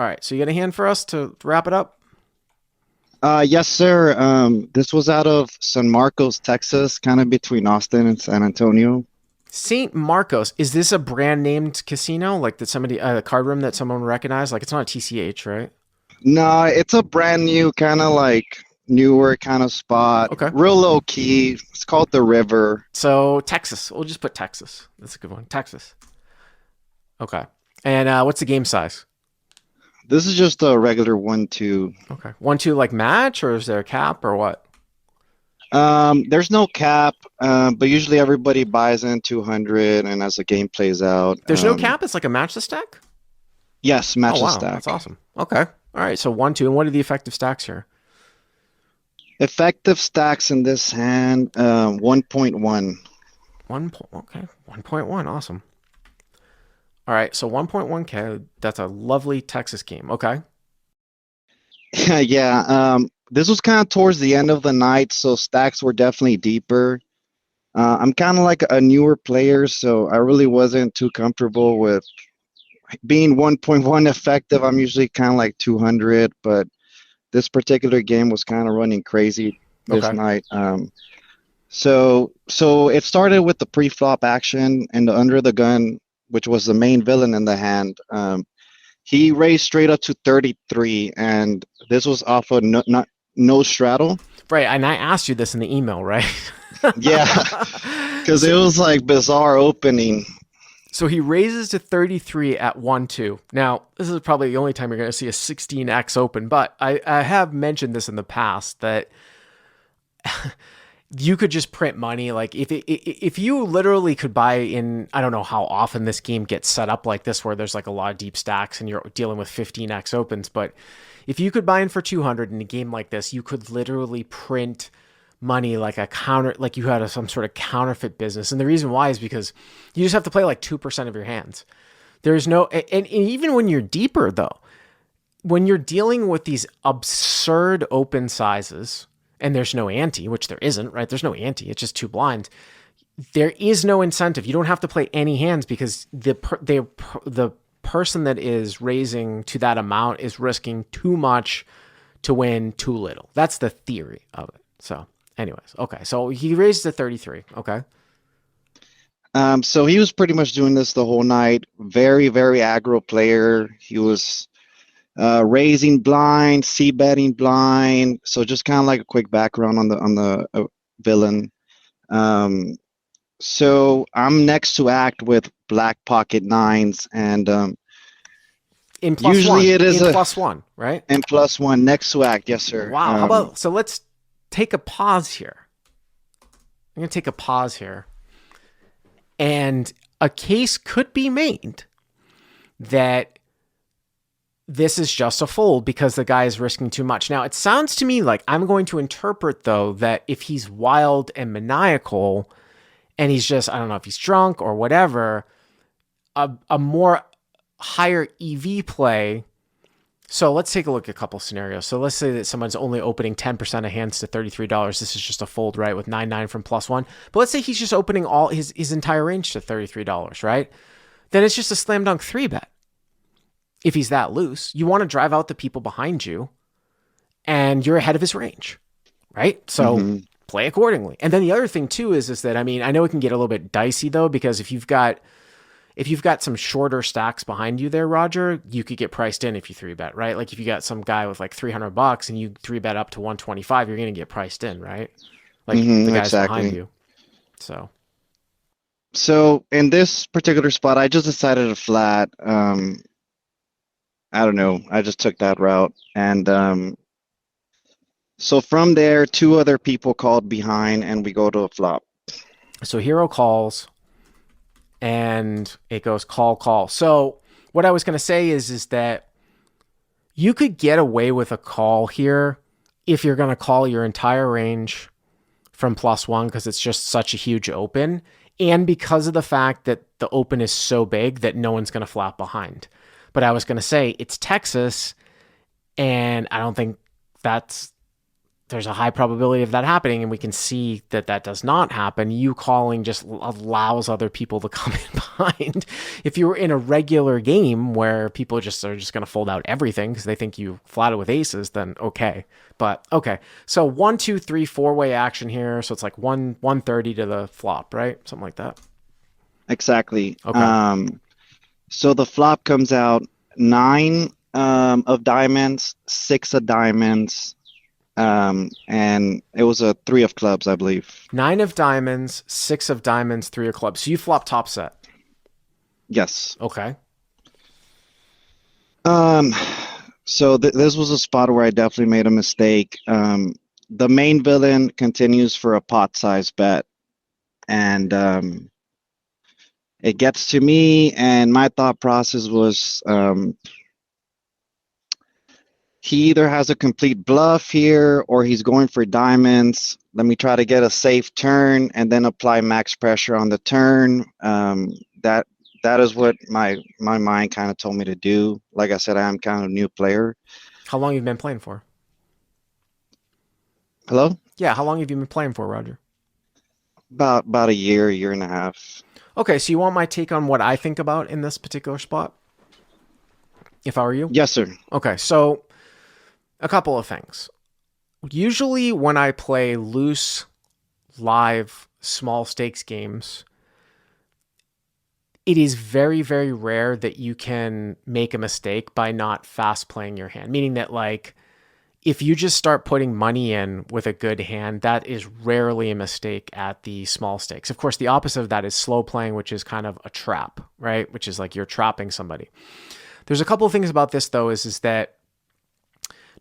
All right, so you got a hand for us to wrap it up? Yes, sir. This was out of San Marcos, Texas, kind of between Austin and San Antonio. St. Marcos, is this a brand named casino? Like that somebody, a card room that someone recognized? Like it's not a TCH, right? No, it's a brand new kind of like newer kind of spot, Okay. real low key. It's called the River. So Texas, we'll just put Texas. That's a good one. Texas. Okay. And what's the game size? This is just a regular 1-2. Okay. 1-2 like match, or is there a cap or what? There's no cap, but usually everybody buys in 200, and as the game plays out, There's no cap. It's like a match the stack. yes, Oh match the wow, that's stack. awesome. Okay. All right. So 1-2, and what are the effective stacks here? Effective stacks in this hand, 1.1. Okay. 1.1. Awesome. All right. So 1.1K. That's a lovely Texas game. Okay. Yeah, this was kind of towards the end of the night, so stacks were definitely deeper. I'm kind of like a newer player, so I really wasn't too comfortable with being 1.1 effective. I'm usually kind of like 200, but this particular game was kind of running crazy this Okay. night. So it started with the pre-flop action and the under the gun, which was the main villain in the hand. He raised straight up to 33, and this was off of no straddle. Right. And I asked you this in the email, right? Yeah, because so, it was like bizarre opening. so he raises to 33 at 1-2. Now, this is probably the only time you're going to see a 16x open, but I have mentioned this in the past that you could just print money. Like if you literally could buy in, I don't know how often this game gets set up like this, where there's like a lot of deep stacks and you're dealing with 15x opens. But if you could buy in for 200 in a game like this, you could literally print money like a counter, like you had some sort of counterfeit business. And the reason why is because you just have to play like 2% of your hands. There's no, and even when you're deeper though, when you're dealing with these absurd open sizes, and there's no ante, which there isn't, right? There's no ante. It's just two blind. There is no incentive. You don't have to play any hands because the person that is raising to that amount is risking too much to win too little. That's the theory of it. So, anyways, okay. So he raised to 33. Okay. So he was pretty much doing this the whole night. Very, very aggro player. He was raising blind, c betting blind. So just kind of like a quick background on the villain. Um, so I'm next to act with black pocket nines, and In plus usually one. it is In a plus one, right? and plus one next to act. Yes, sir. Wow. How about, so let's take a pause here. I'm going to take a pause here. And a case could be made that this is just a fold because the guy is risking too much. Now, it sounds to me like I'm going to interpret, though, that if he's wild and maniacal and he's just, I don't know if he's drunk or whatever, a more higher EV play. So let's take a look at a couple scenarios. So let's say that someone's only opening 10% of hands to $33. This is just a fold, right? With 9-9 from plus one. But let's say he's just opening all his entire range to $33, right? Then it's just a slam dunk 3-bet. If he's that loose, you want to drive out the people behind you and you're ahead of his range, right? So Mhm. play accordingly. And then the other thing too is that, I mean, I know it can get a little bit dicey though, because if you've got some shorter stacks behind you there, Roger, you could get priced in if you 3-bet, right? Like if you got some guy with like $300 and you 3-bet up to 125, you're going to get priced in, right? Like the guys behind Exactly. you. So, So in this particular spot, I just decided to flat. I don't know. I just took that route, and so from there, two other people called behind, and we go to a flop. so hero calls and it goes call, call. So what I was going to say is that you could get away with a call here if you're going to call your entire range from plus one because it's just such a huge open, and because of the fact that the open is so big that no one's going to flop behind. But I was going to say it's Texas, and I don't think that's there's a high probability of that happening, and we can see that that does not happen. You calling just allows other people to come in behind. If you were in a regular game where people just are just going to fold out everything because they think you flatted with aces, then okay. But okay, so 1, 2, 3, 4-way action here. So it's like 130 to the flop, right? Something like that. Exactly. Okay. So the flop comes out 9 of diamonds, 6 of diamonds, and it was a 3 of clubs, I believe. 9 of diamonds, 6 of diamonds, 3 of clubs. So you flop top set. Yes. Okay. Um, so this was a spot where I definitely made a mistake. The main villain continues for a pot size bet, and it gets to me, and my thought process was he either has a complete bluff here or he's going for diamonds. Let me try to get a safe turn and then apply max pressure on the turn. That is what my mind kind of told me to do. Like I said, I am kind of a new player. How long have you been playing for? Hello? Yeah, how long have you been playing for, Roger? About a year and a half. Okay, so you want my take on what I think about in this particular spot? If I were you? Yes, sir. Okay, so a couple of things. Usually when I play loose, live, small stakes games, it is very, very rare that you can make a mistake by not fast playing your hand. Meaning that, like, if you just start putting money in with a good hand, that is rarely a mistake at the small stakes. Of course, the opposite of that is slow playing, which is kind of a trap, right? Which is like you're trapping somebody. There's a couple of things about this, though, is that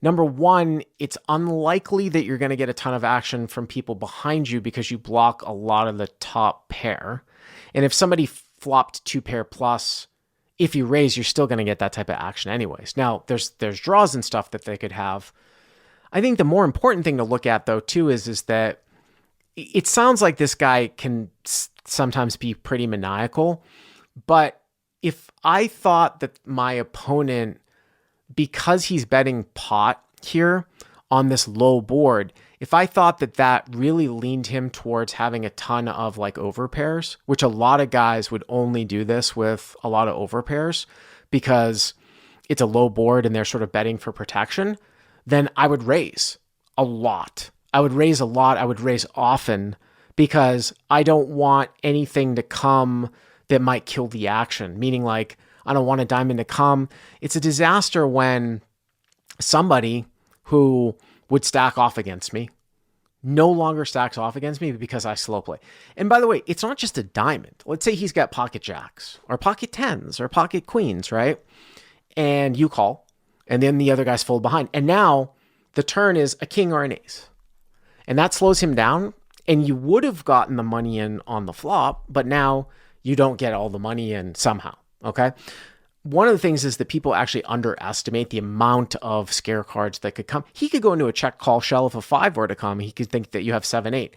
number one, it's unlikely that you're going to get a ton of action from people behind you because you block a lot of the top pair. And if somebody flopped 2 pair plus, if you raise, you're still going to get that type of action anyways. Now, there's draws and stuff that they could have. I think the more important thing to look at, though, too, is that it sounds like this guy can sometimes be pretty maniacal. But if I thought that my opponent, because he's betting pot here on this low board, if I thought that that really leaned him towards having a ton of like overpairs, which a lot of guys would only do this with a lot of overpairs because it's a low board and they're sort of betting for protection, then I would raise a lot. I would raise a lot. I would raise often because I don't want anything to come that might kill the action. Meaning, like, I don't want a diamond to come. It's a disaster when somebody who would stack off against me no longer stacks off against me because I slow play. And by the way, it's not just a diamond. Let's say he's got pocket jacks or pocket tens or pocket queens, right? And you call, and then the other guys fold behind. And now the turn is a king or an ace. And that slows him down. And you would have gotten the money in on the flop, but now you don't get all the money in somehow. Okay. One of the things is that people actually underestimate the amount of scare cards that could come. He could go into a check call shell if a 5 were to come. He could think that you have 7, 8.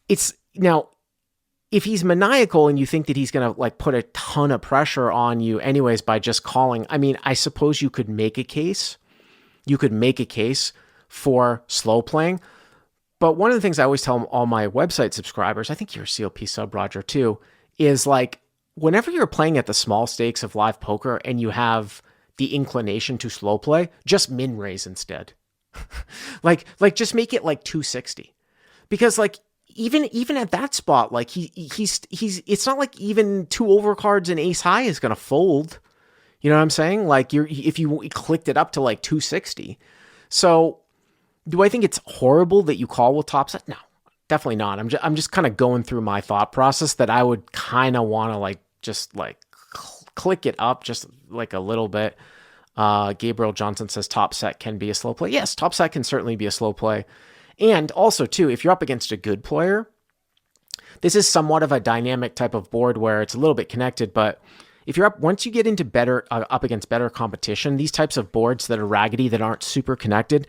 It's now, if he's maniacal and you think that he's going to like put a ton of pressure on you anyways by just calling, I mean, I suppose you could make a case. You could make a case for slow playing. But one of the things I always tell all my website subscribers, I think you're a CLP sub, Roger, too, is like, whenever you're playing at the small stakes of live poker and you have the inclination to slow play, just min raise instead. like just make it like 260. Because like even at that spot, like he's it's not like even 2 overcards and ace high is going to fold. You know what I'm saying? Like if you clicked it up to like 260. So do I think it's horrible that you call with top set? No. Definitely not. I'm just kind of going through my thought process that I would kind of want to like just like click it up just like a little bit. Gabriel Johnson says top set can be a slow play. Yes, top set can certainly be a slow play. And also too, if you're up against a good player, this is somewhat of a dynamic type of board where it's a little bit connected, but if you're up, once you get into better, up against better competition, these types of boards that are raggedy, that aren't super connected,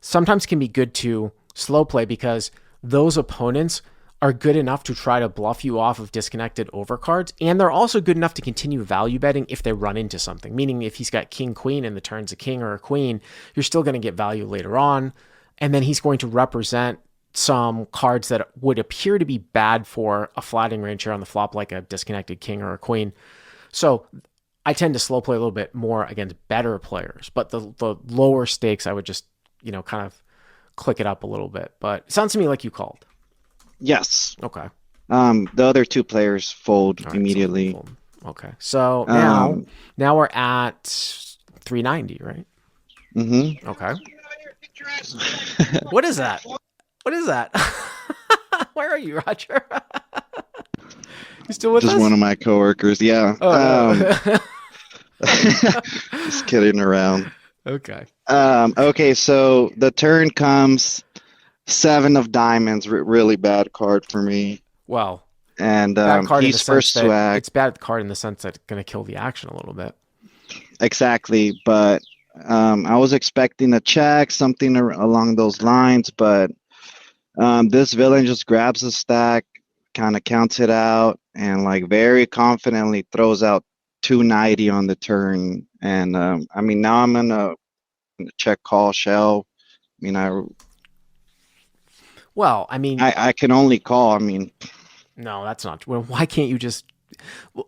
sometimes can be good to slow play because those opponents are good enough to try to bluff you off of disconnected overcards. And they're also good enough to continue value betting if they run into something. Meaning if he's got king, queen and the turn's a king or a queen, you're still going to get value later on. and then he's going to represent some cards that would appear to be bad for a flatting range here on the flop, like a disconnected king or a queen. So I tend to slow play a little bit more against better players, but the lower stakes, I would just, kind of click it up a little bit. But it sounds to me like you called. Yes. Okay. The other two players fold All right, immediately. so okay. So now we're at 390, right? Mm-hmm. Okay. What is that? What is that? Where are you, Roger? You still with Just us? one of my coworkers. Yeah. Oh, no. Just kidding around. Okay. Okay, so the turn comes seven of diamonds, really bad card for me. Well, And bad card in the he's sense first to that act. it's bad card in the sense that it's going to kill the action a little bit. Exactly, but I was expecting a check, something along those lines, but this villain just grabs a stack, kind of counts it out, and like very confidently throws out 290 on the turn. And I mean, now I'm gonna check call shell. I mean, Well, I mean, I can only call. I mean, no, that's not true. Well, why can't you just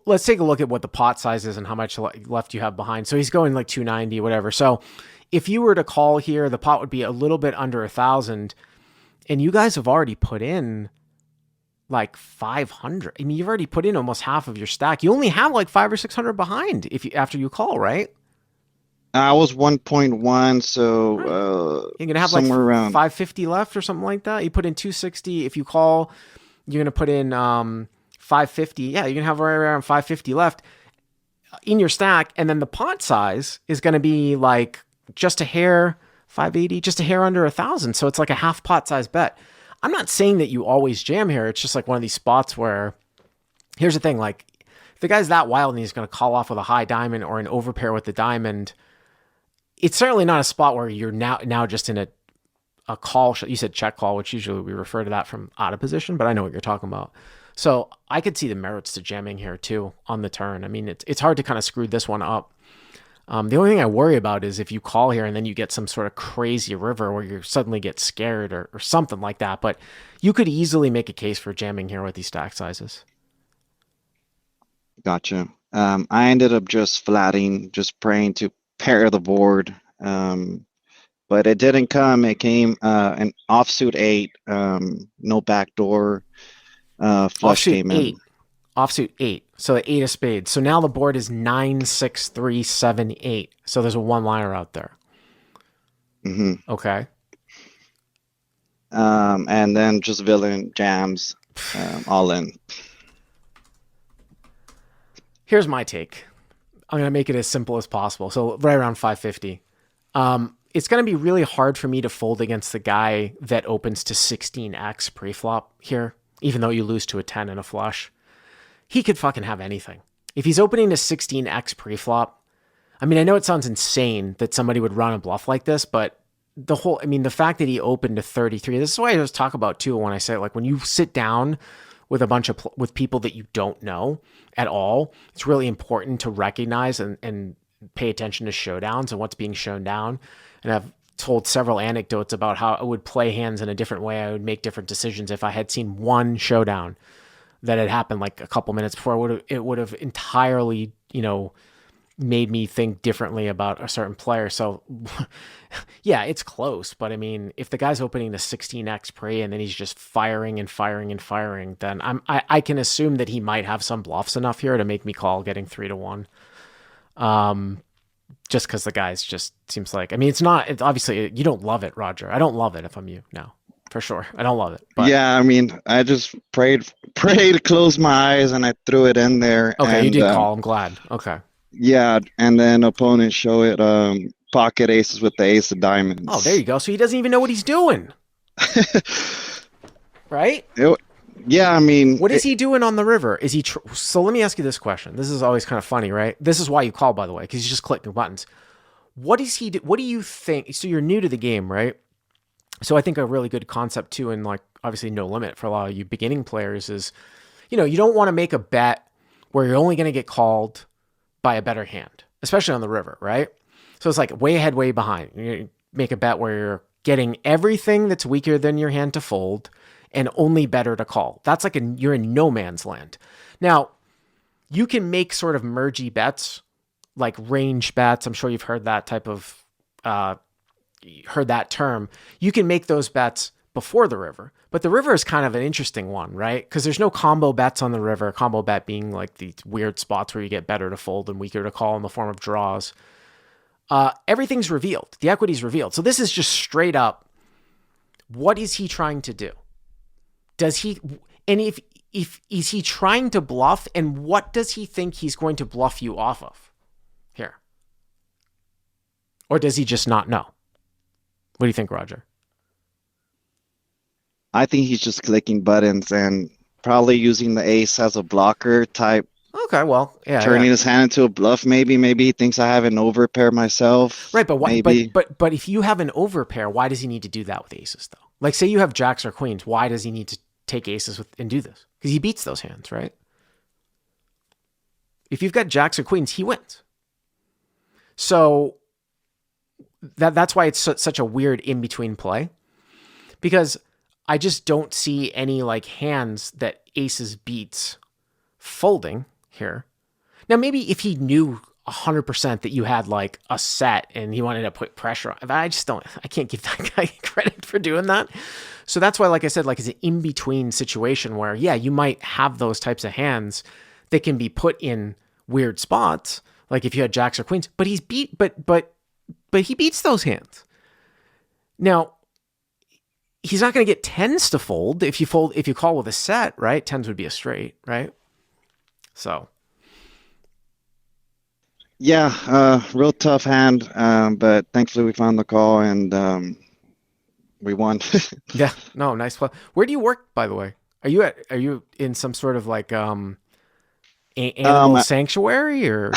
let's take a look at what the pot size is and how much left you have behind. So he's going like 290, whatever. So if you were to call here, the pot would be a little bit under 1,000, and you guys have already put in like 500. I mean, you've already put in almost half of your stack. You only have like 500 or 600 behind after you call, right? I was 1.1, so You're gonna have like somewhere around 550 left or something like that. You put in 260. If you call, you're gonna put in 550. Yeah, you're gonna have right around 550 left in your stack, and then the pot size is gonna be like just a hair 580, just a hair under 1,000. So it's like a half pot size bet. I'm not saying that you always jam here. It's just like one of these spots where, here's the thing, like if the guy's that wild and he's gonna call off with a high diamond or an overpair with the diamond, it's certainly not a spot where you're now just in a call. You said check call, which usually we refer to that from out of position, but I know what you're talking about. So I could see the merits to jamming here too on the turn. I mean, it's hard to kind of screw this one up. The only thing I worry about is if you call here and then you get some sort of crazy river where you suddenly get scared or something like that. But you could easily make a case for jamming here with these stack sizes. Gotcha. I ended up just flatting, just praying to pair the board. But it didn't come. It came an offsuit 8, no backdoor. Flush Offsuit came 8. in. Offsuit 8. So 8 of spades. So now the board is 9, 6, 3, 7, 8. So there's a one-liner out there. Mm-hmm. Okay. And then just villain jams, all in. Here's my take. I'm going to make it as simple as possible. So right around 550. It's going to be really hard for me to fold against the guy that opens to 16x pre-flop here, even though you lose to a 10 and a flush. He could fucking have anything. If he's opening to 16x pre-flop, I mean, I know it sounds insane that somebody would run a bluff like this, but the fact that he opened to 33, this is why I always talk about too when I say, like, when you sit down with a bunch of with people that you don't know at all, it's really important to recognize and pay attention to showdowns and what's being shown down. And I've told several anecdotes about how I would play hands in a different way. I would make different decisions if I had seen one showdown that had happened like a couple minutes before. It would have entirely, made me think differently about a certain player. So yeah, it's close, but I mean, if the guy's opening the 16x pre and then he's just firing and firing and firing, then I can assume that he might have some bluffs enough here to make me call getting 3-1. Just because the guy's just seems like, I mean, it's obviously you don't love it, Roger. I don't love it if I'm you. No, for sure. I don't love it. But. Yeah, I mean, I just prayed to close my eyes and I threw it in there. Okay, and, you did call. I'm glad. Okay. Yeah, and then opponent show it pocket aces with the ace of diamonds. Oh, there you go. So he doesn't even know what he's doing. Right? Yeah, I mean, what is he doing on the river? Is he so let me ask you this question. This is always kind of funny, right? This is why you call, by the way, because he's just clicking buttons. What is he do? What do you think? So you're new to the game, right? So I think a really good concept too, and like obviously no limit for a lot of you beginning players is, you don't want to make a bet where you're only going to get called by a better hand, especially on the river, right? So it's like way ahead, way behind. You make a bet where you're getting everything that's weaker than your hand to fold and only better to call. That's like you're in no man's land. Now, you can make sort of mergy bets, like range bets. I'm sure you've heard that type of heard that term. You can make those bets before the river, but the river is kind of an interesting one, right? Because there's no combo bets on the river. Combo bet being like these weird spots where you get better to fold and weaker to call in the form of draws. Everything's revealed. The equity's revealed. So this is just straight up. What is he trying to do? Does he, and if is he trying to bluff, and what does he think he's going to bluff you off of here? Or does he just not know? What do you think, Roger? I think he's just clicking buttons and probably using the ace as a blocker type, Okay, well, yeah, turning yeah. his hand into a bluff. Maybe he thinks I have an overpair myself. Right, but why, Maybe. but if you have an overpair, why does he need to do that with aces though? Like, say you have jacks or queens, why does he need to take aces with and do this? Because he beats those hands, right? If you've got jacks or queens, he wins. So that's why it's such a weird in between play, because I just don't see any like hands that aces beats folding here. Now, maybe if he knew 100% that you had like a set and he wanted to put pressure on, I can't give that guy credit for doing that. So that's why, like I said, like it's an in between situation where, yeah, you might have those types of hands that can be put in weird spots. Like if you had jacks or queens, but he beats those hands. Now, he's not going to get tens to fold if you call with a set, right? Tens would be a straight, right? So, Yeah, real tough hand, but thankfully we found the call and we won. yeah, no, nice play. Where do you work, by the way? Are you in some sort of like animal sanctuary or?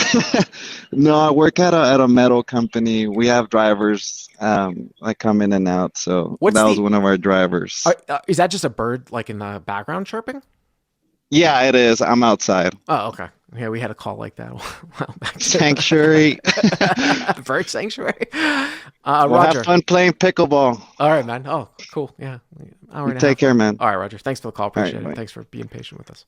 No, I work at a metal company. We have drivers that come in and out. So that was one of our drivers. Is that just a bird like in the background chirping? Yeah, it is. I'm outside. Oh, okay. Yeah, we had a call like that a while back. Sanctuary. Bird sanctuary. We'll Roger. have fun playing pickleball. All right, man. Oh, cool. Yeah. Take care, man. All right, Roger. Thanks for the call. Appreciate All right, it. bye. Thanks for being patient with us.